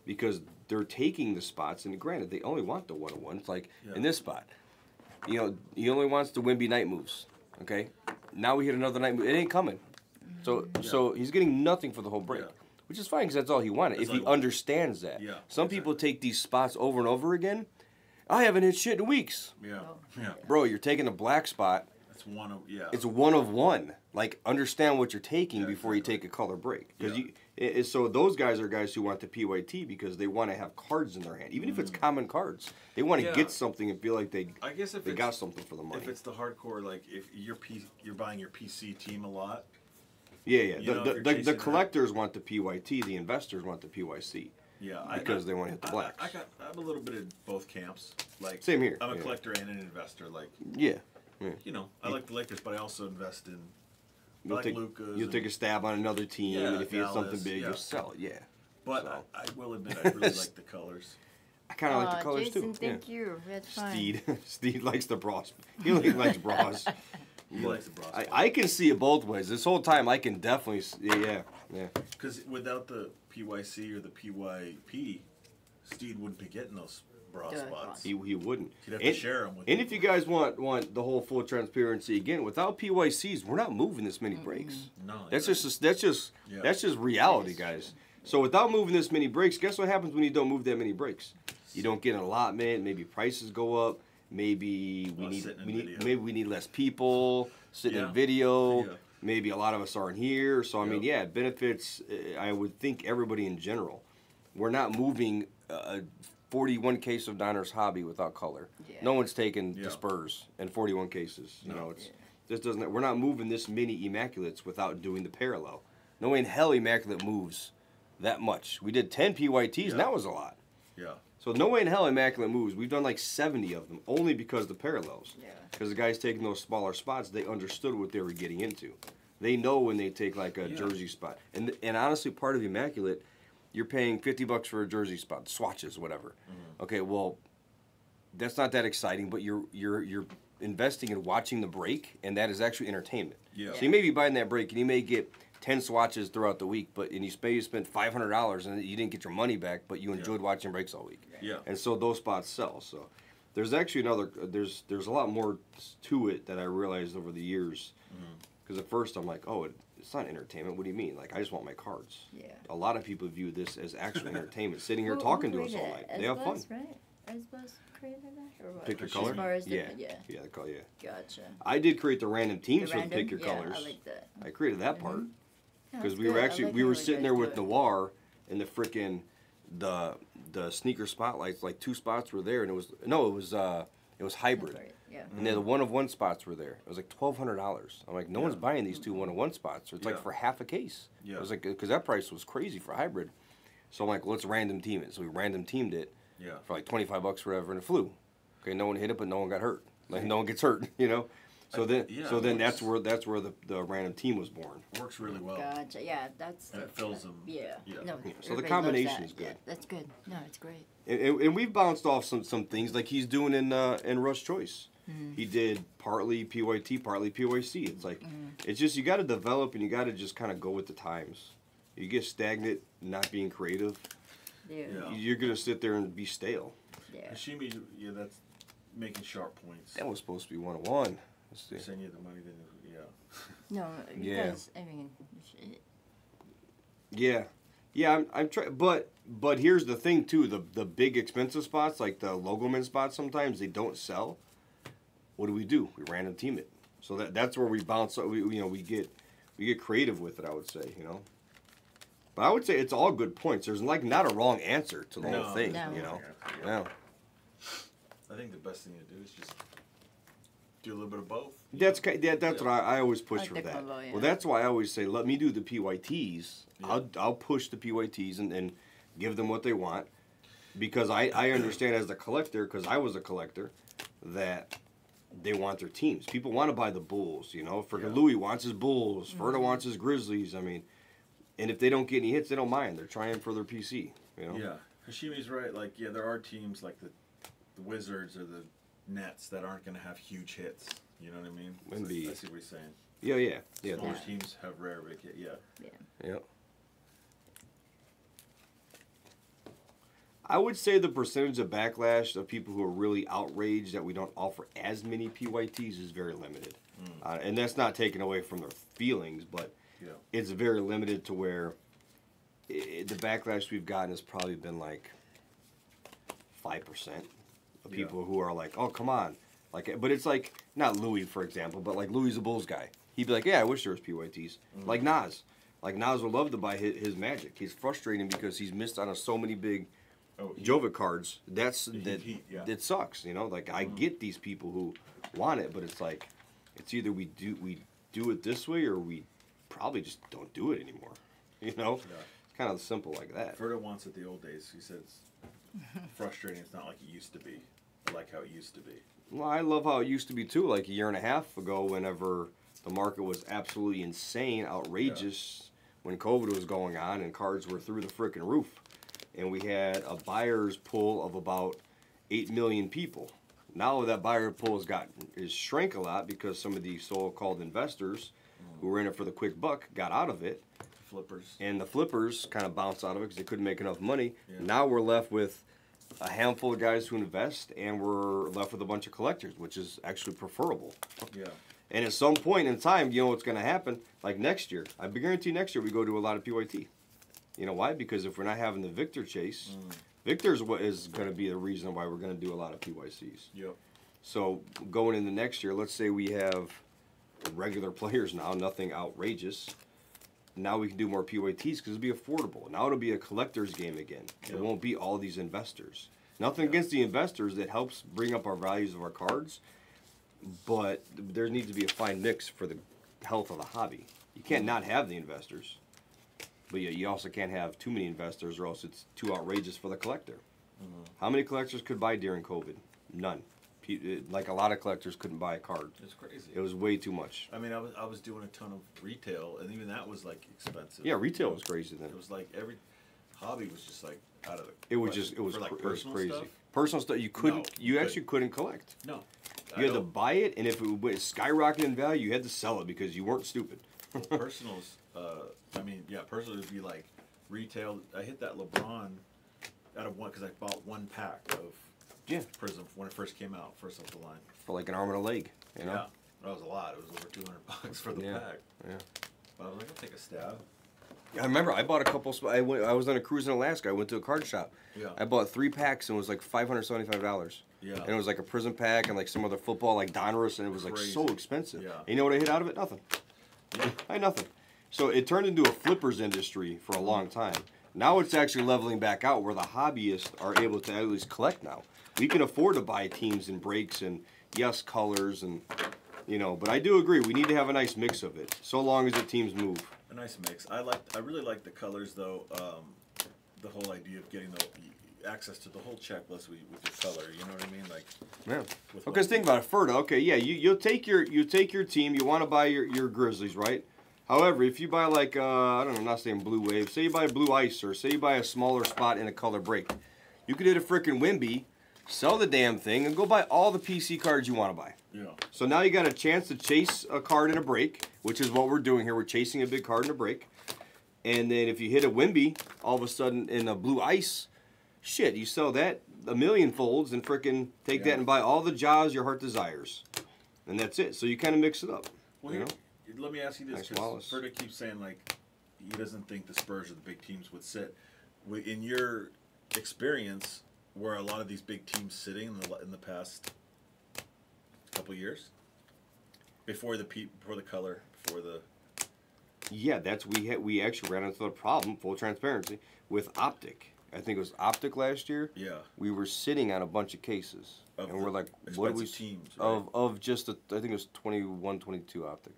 because they're taking the spots, and granted, they only want the 1-on-1. It's like in this spot, you know, he only wants the Wimby night moves. Okay, now we hit another night move. It ain't coming. So he's getting nothing for the whole break, which is fine because that's all he wanted. That's if he understands that. Yeah, Some people take these spots over and over again. I haven't hit shit in weeks. Yeah. Yeah. Bro, you're taking a black spot. That's one of It's 1 of 1. Like, understand what you're taking Yeah, before you take a color break. Because Yeah. So those guys are guys who want the PYT because they want to have cards in their hand, even if it's common cards. They want to Yeah. get something and feel like I guess if they it's, got something for the money. if it's the hardcore, like if you're buying your PC team a lot. Yeah, yeah. You know, if you're The chasing that- collectors want the PYT. The investors want the PYC. Yeah, Because they wanna hit the blacks. I'm a little bit in both camps. Like Same here, I'm a yeah. collector and an investor. Like Yeah. you know, I like the Lakers, but I also invest in. I You'll like take, Lucas. you'll take a stab on another team, Yeah, and if you hit something Dallas, big, yeah. you'll sell it. Yeah. But So. I will admit, I really like the colors. I kind of like the Aw, colors Jason, too. thank yeah. you. That's fine. Steed. Steed likes the bras. He only likes bras. He likes the bras. I can see it both ways. This whole time, I can definitely. Yeah. Because without the PYC or the PYP, Steed wouldn't be getting those bra Yeah, spots. He wouldn't. He'd have to share them with And you. if you guys want the whole full transparency again, without PYCs, we're not moving this many breaks. No, That's exactly. just reality, guys. So without moving this many breaks, guess what happens when you don't move that many breaks? You don't get an allotment. Maybe prices go up. Maybe Sitting in video. maybe we need less people sitting Yeah. in video. Yeah. Maybe a lot of us aren't here. So I mean, Yep. yeah, it benefits. I would think everybody in general. We're not moving 41 case of Donner's Hobby without color. Yeah. No one's taken Yeah. the Spurs in 41 cases. You No. know, it's this doesn't. We're not moving this many Immaculates without doing the parallel. No way in hell Immaculate moves that much. We did 10 PYTs, and Yeah. that was a lot. Yeah. So no way in hell Immaculate moves. We've done like 70 of them, only because of the parallels. Yeah. Because the guys taking those smaller spots, they understood what they were getting into. They know when they take like a Yeah. jersey spot. And honestly, part of Immaculate, you're paying $50 for a jersey spot, swatches, whatever. Okay, well, that's not that exciting, but you're investing in watching the break, and that is actually entertainment. Yeah. So you may be buying that break, and you may get 10 swatches throughout the week, and you spent $500, and you didn't get your money back, but you enjoyed watching breaks all week. Yeah. And so those spots sell. So there's actually there's a lot more to it that I realized over the years. Because at first I'm like, oh, it's not entertainment. What do you mean? Like, I just want my cards. Yeah. A lot of people view this as actual entertainment, sitting here Who talking to us created all it? night. They have fun. Esbuzz, right? Esbuzz created that, or what? Pick your As color? far as the- Yeah. yeah. Yeah, the color, yeah. Gotcha. I did create the random teams The for the random? pick your Yeah, colors. I like that. I created that part. Yeah, Because that's we were good. I actually like we how were you sitting guys there do with it. Noir and the frickin' the sneaker spotlights, like 2 spots were there, and it was hybrid. Right, yeah. And then the 1-of-1 spots were there. It was like $1,200. I'm like, no one's buying these 2 1-of-1 spots. So it's like Yeah. for half a case. Yeah. It was like, because that price was crazy for hybrid. So I'm like, let's random team it. So we random teamed it Yeah. for like $25 or whatever, and it flew. Okay, no one hit it, but no one got hurt. Like no one gets hurt, you know. So then, yeah, so then it that's works. where the random team was born. Works really well. Gotcha. Yeah, that's. And it fills them. Yeah. Yeah. No, Yeah, so the everybody loves combination that. is good. Yeah, that's good. No, it's great. And we've bounced off some things like he's doing in Rush Choice. Mm-hmm. He did partly PYT, partly PYC. It's like it's just you got to develop and you got to just kind of go with the times. You get stagnant, not being creative. Yeah. Yeah. You're gonna sit there and be stale. Yeah. Hashimi, yeah, that's making sharp points. That was supposed to be 101. Let's see. Send you the money, then yeah. No, Yeah. because I mean, Yeah, I'm trying, but here's the thing too: the big expensive spots, like the Logoman spots, sometimes they don't sell. What do? We random team it. So that's where we bounce. We get creative with it. I would say, But I would say it's all good points. There's like not a wrong answer to the whole thing. No. Yeah. I think the best thing to do is just do a little bit of both. That's what I always push Like for the that. combo, yeah. Well, that's why I always say let me do the PYTs. Yeah. I'll push the PYTs and give them what they want, because I understand as a collector, because I was a collector, that they want their teams. People want to buy the Bulls. Freaking Yeah. Louis wants his Bulls. Ferda wants his Grizzlies. I mean, and if they don't get any hits, they don't mind. They're trying for their PC. Yeah, Hashimi's right. Like, yeah, there are teams like the Wizards or the Nets that aren't going to have huge hits. You know what I mean? Embiid. I see what he's saying. Yeah. Smaller those- teams have rare big hit. Yeah. yeah. Yeah. I would say the percentage of backlash of people who are really outraged that we don't offer as many PYTs is very limited. And that's not taken away from their feelings, but Yeah. it's very limited to where the backlash we've gotten has probably been like 5% of Yeah. people who are like, oh, come on. But it's like, not Louis, for example, but like Louis the Bulls guy. He'd be like, yeah, I wish there was PYTs. Like Nas. Like Nas would love to buy his Magic. He's frustrating because he's missed on so many big Oh, Jovic cards. That yeah. it sucks, you know. Like I get these people who want it, but it's like it's either we do it this way or we probably just don't do it anymore. You know, Yeah. it's kind of simple like that. Ferda wants it the old days. He said it's frustrating. It's not like it used to be. I like how it used to be. Well, I love how it used to be too. Like a year and a half ago, whenever the market was absolutely insane, outrageous, when COVID was going on and cards were through the frickin' roof, and we had a buyer's pool of about 8 million people. Now that buyer pool is shrank a lot because some of these so-called investors who were in it for the quick buck got out of it, Flippers. and the flippers kind of bounced out of it because they couldn't make enough money. Yeah. Now we're left with a handful of guys who invest, and we're left with a bunch of collectors, which is actually preferable. Yeah. And at some point in time, you know what's going to happen? Like next year, I guarantee next year we go to a lot of PYT. You know why? Because if we're not having the Victor chase, Victor's what is going to be the reason why we're going to do a lot of PYCs. Yep. So going into next year, let's say we have regular players now, nothing outrageous. Now we can do more PYTs because it'll be affordable. Now it'll be a collector's game again. It Yep. won't be all these investors. Nothing against the investors. That helps bring up our values of our cards. But there needs to be a fine mix for the health of the hobby. You can't not have the investors. But yeah, you also can't have too many investors or else it's too outrageous for the collector. How many collectors could buy during COVID? None. Like a lot of collectors couldn't buy a card. It's crazy. It was way too much. I mean, I was doing a ton of retail, and even that was like expensive. Yeah, retail was crazy then. It was like every hobby was just like out of the. It was question. just, it was, For, like, it was personal crazy. stuff? Personal stuff, you couldn't, No, you you actually couldn't collect. No. You had to buy it, and if it went skyrocketed in value, you had to sell it because you weren't stupid. Personals. I mean, yeah, personal would be like retail. I hit that LeBron out of one because I bought one pack of Yeah, Prism when it first came out, first off the line. for like an arm and a leg, you know? Yeah, that was a lot. It was over $200 for the Yeah. pack. Yeah. But I was like, I'll take a stab. I remember I bought a couple. I was on a cruise in Alaska. I went to a card shop. Yeah. I bought 3 packs and it was like $575. Yeah. And it was like a Prism pack and like some other football like Donruss, and it was like so Crazy. expensive. Yeah. And you know what I hit out of it? Nothing. Yeah. I had nothing. So it turned into a flippers industry for a long time. Now it's actually leveling back out where the hobbyists are able to at least collect now. We can afford to buy teams and breaks and yes, colors and, you know, but I do agree we need to have a nice mix of it so long as the teams move. A nice mix. I really like the colors though. The whole idea of getting the access to the whole checklist with your color. You know what I mean? Like. Yeah. With Because one- think about it, Ferda. Okay, yeah, you'll take your team. You want to buy your Grizzlies, right? However, if you buy like I don't know, I'm not saying Blue Wave. Say you buy Blue Ice, or say you buy a smaller spot in a color break, you could hit a frickin' Wimby, sell the damn thing, and go buy all the PC cards you want to buy. Yeah. So now you got a chance to chase a card in a break, which is what we're doing here. We're chasing a big card in a break. And then if you hit a Wimby, all of a sudden in a Blue Ice, shit, you sell that a million folds and frickin' take Yeah. that and buy all the Jaws your heart desires. And that's it. So you kind of mix it up. Well, you know? let me ask you this, Thanks, because Wallace. Ferda keeps saying like he doesn't think the Spurs or the big teams would sit. In your experience, were a lot of these big teams sitting in the past couple years before the color, before the. Yeah, we actually ran into the problem, full transparency, with Optic. I think it was Optic last year. Yeah. We were sitting on a bunch of cases. Of And the we're like, what do we expensive teams, right? of just I think it was 21, 22 Optic.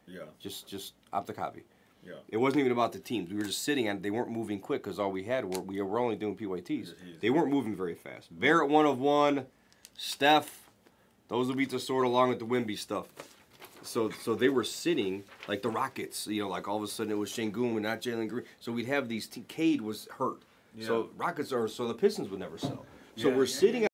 Yeah. Just Optic hobby. Yeah. It wasn't even about the teams. We were just sitting on it. They weren't moving quick because all we had we were only doing PYTs. PYTs. They weren't moving very fast. Barrett 1 of 1, Steph, those would be the sort along with the Wimby stuff. So they were sitting like the Rockets. You know, like all of a sudden it was Şengün and not Jalen Green. So we'd have these. Cade was hurt. Yeah. So Rockets so the Pistons would never sell. So Yeah, we're yeah, sitting.